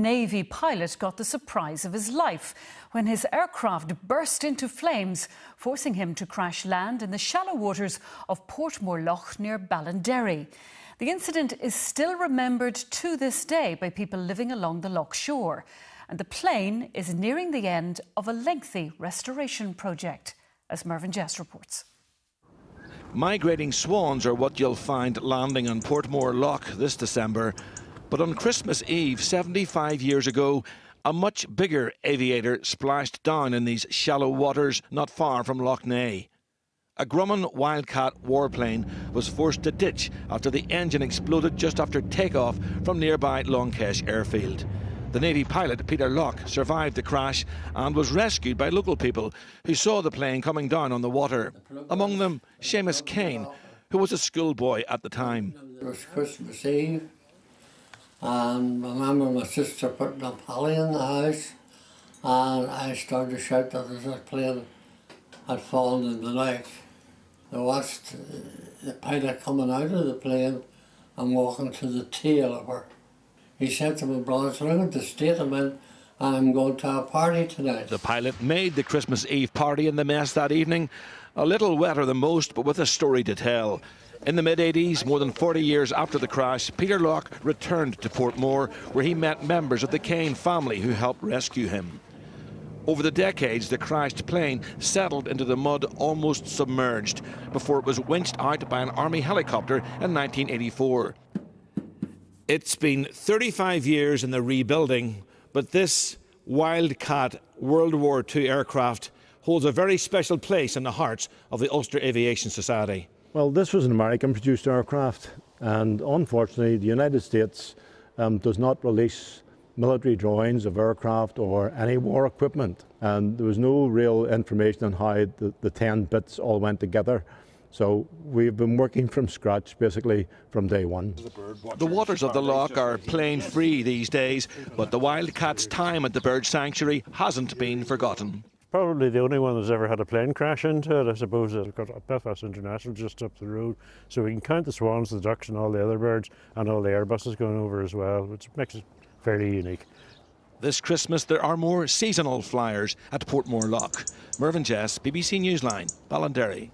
young Navy pilot got the surprise of his life when his aircraft burst into flames, forcing him to crash land in the shallow waters of Portmore Loch near Ballinderry. The incident is still remembered to this day by people living along the loch shore, and the plane is nearing the end of a lengthy restoration project, as Mervyn Jess reports. Migrating swans are what you'll find landing on Portmore Loch this December. But on Christmas Eve, 75 years ago, a much bigger aviator splashed down in these shallow waters not far from Lough Neagh. A Grumman Wildcat warplane was forced to ditch after the engine exploded just after takeoff from nearby Longkesh airfield. The Navy pilot, Peter Locke, survived the crash and was rescued by local people who saw the plane coming down on the water. Among them, Seamus Kane, who was a schoolboy at the time. It was Christmas Eve, and I remember my sister putting a pally in the house, and I started to shout that this plane had fallen in the lake. I watched the pilot coming out of the plane and walking to the tail of her. He said to my brothers, "Look at the state I'm in, and I'm going to a party tonight." The pilot made the Christmas Eve party in the mess that evening, a little wetter than most, but with a story to tell. In the mid-80s, more than 40 years after the crash, Peter Locke returned to Portmore, where he met members of the Kane family who helped rescue him. Over the decades, the crashed plane settled into the mud almost submerged before it was winched out by an army helicopter in 1984. It's been 35 years in the rebuilding, but this Wildcat World War II aircraft holds a very special place in the hearts of the Ulster Aviation Society. Well, this was an American-produced aircraft, and unfortunately the United States does not release military drawings of aircraft or any war equipment, and there was no real information on how the 10 bits all went together. So we've been working from scratch, basically, from day one. The waters of the loch are plane-free these days, but the Wildcat's time at the bird sanctuary hasn't been forgotten. Probably the only one that's ever had a plane crash into it. I suppose they've got Belfast International just up the road, so we can count the swans, the ducks and all the other birds, and all the Airbuses going over as well, which makes it fairly unique. This Christmas there are more seasonal flyers at Portmore Loch. Mervyn Jess, BBC Newsline, Ballinderry.